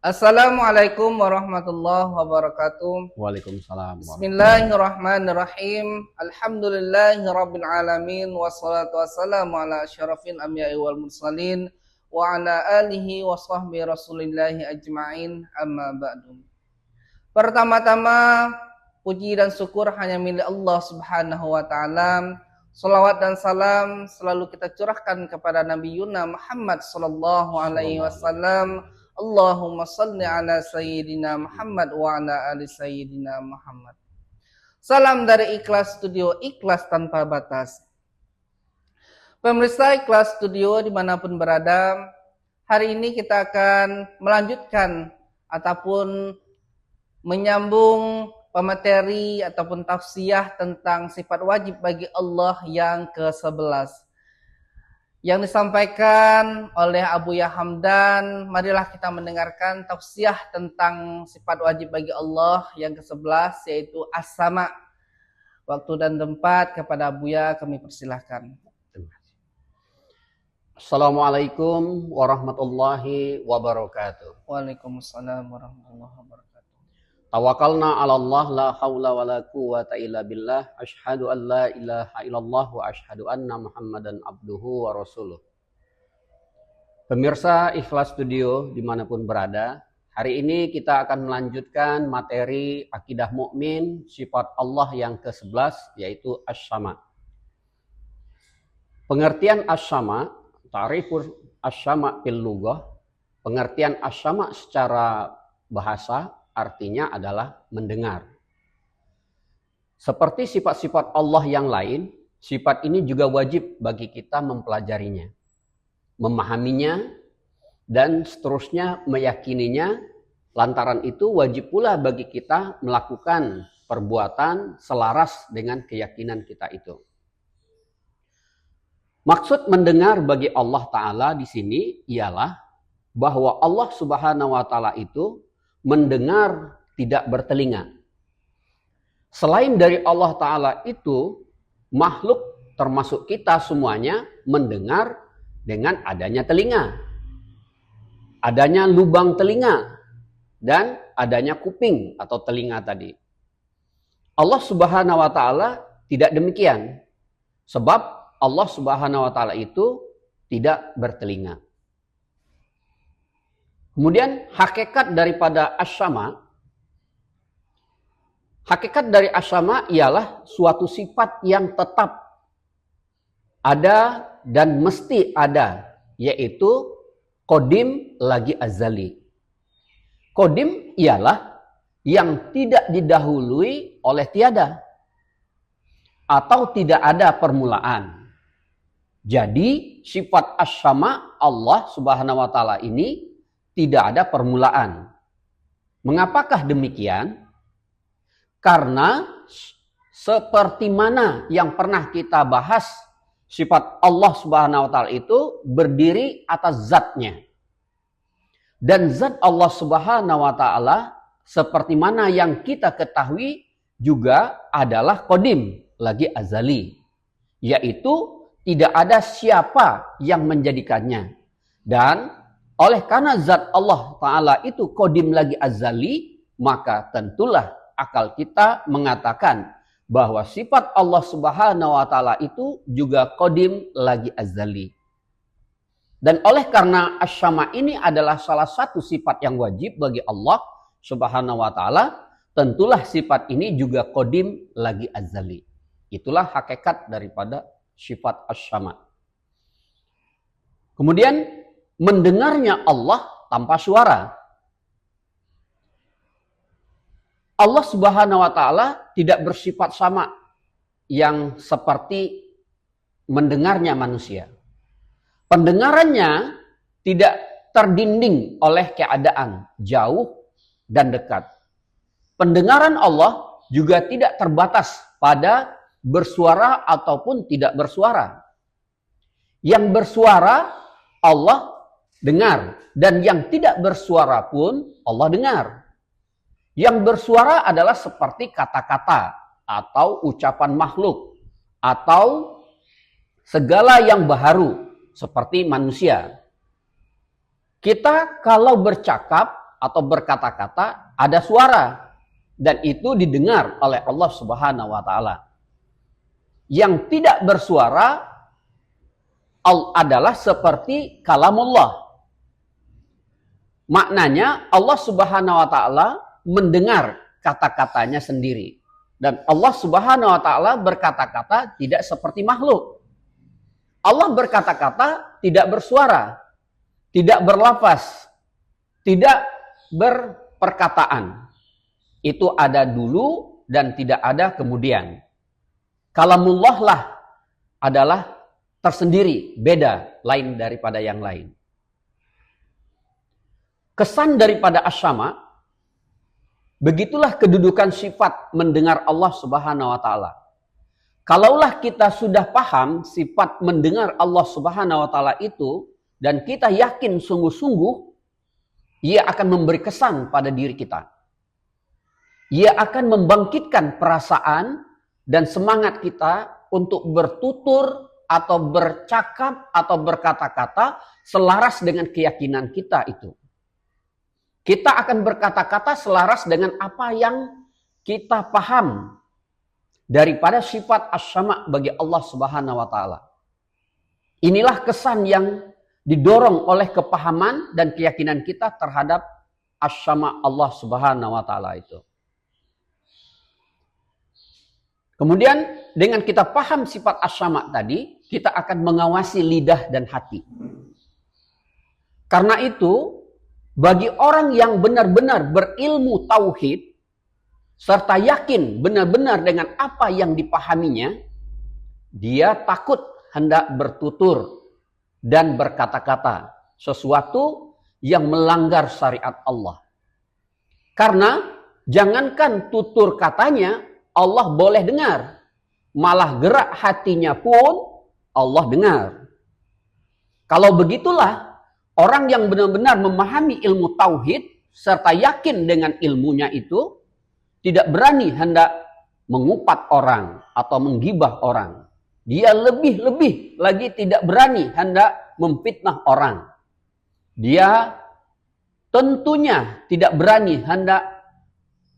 Assalamualaikum warahmatullahi wabarakatuh. Waalaikumsalam Bismillahirrahmanirrahim. Alhamdulillahirabbil alamin wassalatu wassalamu ala asyrafil anbiya'i wal mursalin wa ala alihi wa sahbihi rasulillahi ajma'in. Amma ba'du. Pertama-tama puji dan syukur hanya milik Allah Subhanahu wa taala. Salawat dan salam selalu kita curahkan kepada Nabi Yuna Muhammad sallallahu alaihi wasallam. Allahumma salli ala Sayyidina Muhammad wa ala ali Sayyidina Muhammad. Salam dari Ikhlas Studio, ikhlas tanpa batas. Pemirsa Ikhlas Studio dimanapun berada, hari ini kita akan melanjutkan ataupun menyambung pemateri ataupun tafsirah tentang sifat wajib bagi Allah yang ke-11. Yang disampaikan oleh Abu Hamdan. Marilah kita mendengarkan tafsirah tentang sifat wajib bagi Allah yang ke-11, yaitu as-sama. Waktu dan tempat kepada Abu Ya kami persilahkan. Assalamualaikum warahmatullahi wabarakatuh. Waalaikumsalam warahmatullahi wabarakatuh. Tawakkalna 'ala Allah la haula wala quwwata illa billah. Asyhadu an la ilaha illallah wa asyhadu anna Muhammadan abduhu wa rasuluh. Pemirsa Ikhlas Studio dimanapun berada, hari ini kita akan melanjutkan materi akidah mukmin sifat Allah yang ke-11, yaitu as-sama. Pengertian as-sama, ta'riful as-sama fil lughah, pengertian as-sama secara bahasa artinya adalah mendengar. Seperti sifat-sifat Allah yang lain, sifat ini juga wajib bagi kita mempelajarinya, memahaminya, dan seterusnya meyakininya. Lantaran itu wajib pula bagi kita melakukan perbuatan selaras dengan keyakinan kita itu. Maksud mendengar bagi Allah Ta'ala di sini ialah bahwa Allah Subhanahu wa Ta'ala itu mendengar, tidak bertelinga. Selain dari Allah Ta'ala itu, makhluk termasuk kita semuanya mendengar dengan adanya telinga, adanya lubang telinga, dan adanya kuping atau telinga tadi. Allah Subhanahu wa Ta'ala tidak demikian, sebab Allah Subhanahu wa Ta'ala itu tidak bertelinga. Kemudian hakikat daripada as-sama, hakikat dari as-sama ialah suatu sifat yang tetap ada dan mesti ada, yaitu qadim lagi azali. Qadim ialah yang tidak didahului oleh tiada atau tidak ada permulaan. Jadi sifat as-sama Allah Subhanahu wa Ta'ala ini tidak ada permulaan. Mengapakah demikian? Karena seperti mana yang pernah kita bahas, sifat Allah Subhanahu wa Ta'ala itu berdiri atas zatnya. Dan zat Allah Subhanahu wa Ta'ala seperti mana yang kita ketahui juga adalah qadim lagi azali, yaitu tidak ada siapa yang menjadikannya. Dan oleh karena zat Allah Ta'ala itu qadim lagi azali, maka tentulah akal kita mengatakan bahwa sifat Allah Subhanahu wa Ta'ala itu juga qadim lagi azali. Dan oleh karena as-sama ini adalah salah satu sifat yang wajib bagi Allah Subhanahu wa Ta'ala, tentulah sifat ini juga qadim lagi azali. Itulah hakikat daripada sifat as-sama. Kemudian mendengarnya Allah tanpa suara. Allah Subhanahu wa Ta'ala tidak bersifat sama yang seperti mendengarnya manusia. Pendengarannya tidak terdinding oleh keadaan jauh dan dekat. Pendengaran Allah juga tidak terbatas pada bersuara ataupun tidak bersuara. Yang bersuara Allah dengar, dan yang tidak bersuara pun Allah dengar. Yang bersuara adalah seperti kata-kata atau ucapan makhluk atau segala yang baharu seperti manusia. Kita kalau bercakap atau berkata-kata, ada suara. Dan itu didengar oleh Allah Subhanahu wa Ta'ala. Yang tidak bersuara adalah seperti kalamullah. Maknanya Allah Subhanahu wa Ta'ala mendengar kata-katanya sendiri. Dan Allah Subhanahu wa Ta'ala berkata-kata tidak seperti makhluk. Allah berkata-kata tidak bersuara, tidak berlafaz, tidak berperkataan. Itu ada dulu dan tidak ada kemudian. Kalamullah lah adalah tersendiri, beda, lain daripada yang lain. Kesan daripada as-sama, begitulah kedudukan sifat mendengar Allah Subhanahu wa Ta'ala. Kalaulah kita sudah paham sifat mendengar Allah Subhanahu wa Ta'ala itu, dan kita yakin sungguh-sungguh, ia akan memberi kesan pada diri kita. Ia akan membangkitkan perasaan dan semangat kita untuk bertutur atau bercakap atau berkata-kata selaras dengan keyakinan kita itu. Kita akan berkata-kata selaras dengan apa yang kita paham daripada sifat as-sama bagi Allah Subhanahu wa Ta'ala. Inilah kesan yang didorong oleh kepahaman dan keyakinan kita terhadap as-sama Allah Subhanahu wa Ta'ala itu. Kemudian dengan kita paham sifat as-sama tadi, kita akan mengawasi lidah dan hati. Karena itu, bagi orang yang benar-benar berilmu tauhid, serta yakin benar-benar dengan apa yang dipahaminya, dia takut hendak bertutur dan berkata-kata sesuatu yang melanggar syariat Allah. Karena jangankan tutur katanya Allah boleh dengar, malah gerak hatinya pun Allah dengar. Kalau begitulah, orang yang benar-benar memahami ilmu tauhid serta yakin dengan ilmunya itu tidak berani hendak mengupat orang atau menggibah orang. Dia lebih-lebih lagi tidak berani hendak memfitnah orang. Dia tentunya tidak berani hendak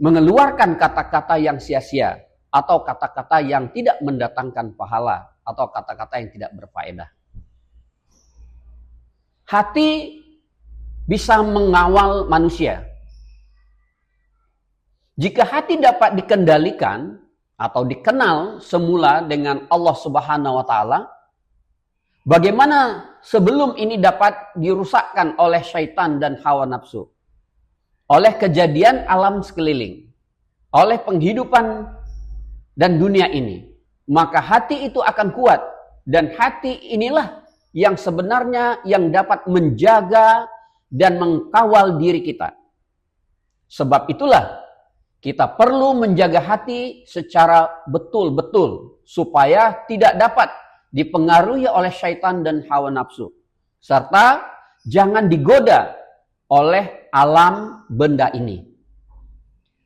mengeluarkan kata-kata yang sia-sia atau kata-kata yang tidak mendatangkan pahala atau kata-kata yang tidak berfaedah. Hati bisa mengawal manusia. Jika hati dapat dikendalikan atau dikenal semula dengan Allah Subhanahu wa Ta'ala, bagaimana sebelum ini dapat dirusakkan oleh syaitan dan hawa nafsu, oleh kejadian alam sekeliling, oleh penghidupan dan dunia ini, maka hati itu akan kuat. Dan hati inilah yang sebenarnya yang dapat menjaga dan mengkawal diri kita. Sebab itulah kita perlu menjaga hati secara betul-betul supaya tidak dapat dipengaruhi oleh syaitan dan hawa nafsu. Serta jangan digoda oleh alam benda ini.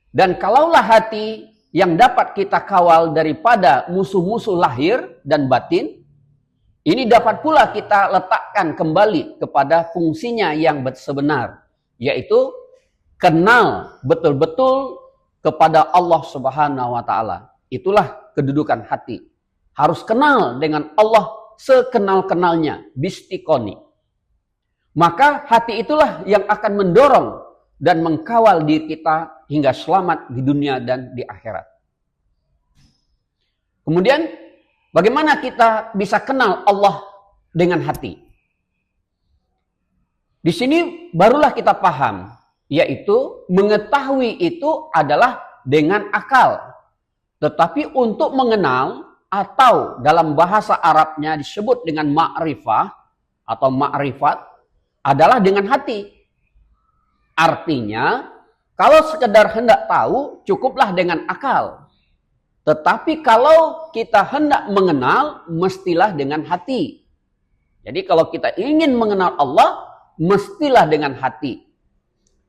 Dan kalaulah hati yang dapat kita kawal daripada musuh-musuh lahir dan batin, ini dapat pula kita letakkan kembali kepada fungsinya yang sebenar, yaitu kenal betul-betul kepada Allah Subhanahu wa Ta'ala. Itulah kedudukan hati. Harus kenal dengan Allah sekenal-kenalnya, bistikoni. Maka hati itulah yang akan mendorong dan mengkawal diri kita hingga selamat di dunia dan di akhirat. Kemudian, bagaimana kita bisa kenal Allah dengan hati? Di sini barulah kita paham, yaitu mengetahui itu adalah dengan akal. Tetapi untuk mengenal atau dalam bahasa Arabnya disebut dengan ma'rifah atau ma'rifat adalah dengan hati. Artinya, kalau sekedar hendak tahu, cukuplah dengan akal. Tetapi kalau kita hendak mengenal, mestilah dengan hati. Jadi kalau kita ingin mengenal Allah, mestilah dengan hati.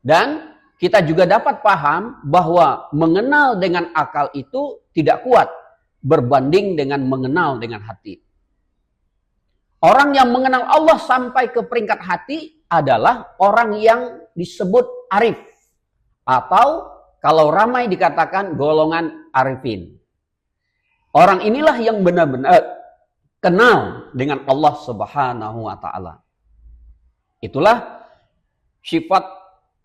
Dan kita juga dapat paham bahwa mengenal dengan akal itu tidak kuat berbanding dengan mengenal dengan hati. Orang yang mengenal Allah sampai ke peringkat hati adalah orang yang disebut arif. Atau kalau ramai dikatakan golongan arifin. Orang inilah yang benar-benar kenal dengan Allah Subhanahu wa taala. Itulah sifat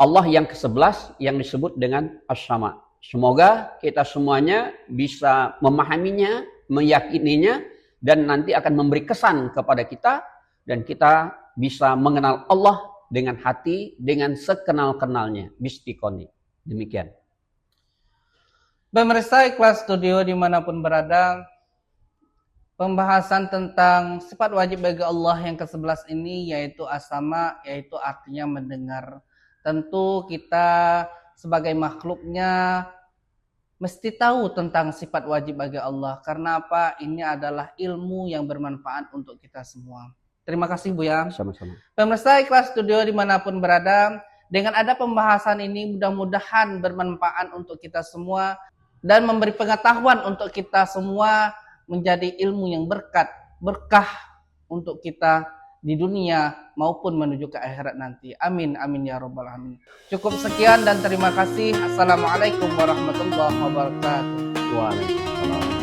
Allah yang ke-11 yang disebut dengan As-Sama. Semoga kita semuanya bisa memahaminya, meyakininya, dan nanti akan memberi kesan kepada kita, dan kita bisa mengenal Allah dengan hati, dengan sekenal-kenalnya. Bistikoni. Demikian. Pemirsa Ikhlas Studio dimanapun berada, pembahasan tentang sifat wajib bagi Allah yang ke-11 ini yaitu As-Sama, yaitu artinya mendengar. Tentu kita sebagai makhluknya mesti tahu tentang sifat wajib bagi Allah. Karena apa? Ini adalah ilmu yang bermanfaat untuk kita semua. Terima kasih Buya. Sama-sama. Pemirsa Ikhlas Studio dimanapun berada, dengan ada pembahasan ini mudah-mudahan bermanfaat untuk kita semua dan memberi pengetahuan untuk kita semua, menjadi ilmu yang berkah untuk kita di dunia maupun menuju ke akhirat nanti. Amin, amin ya rabbal alamin. Cukup sekian dan terima kasih. Assalamualaikum warahmatullahi wabarakatuh. Waalaikumsalam.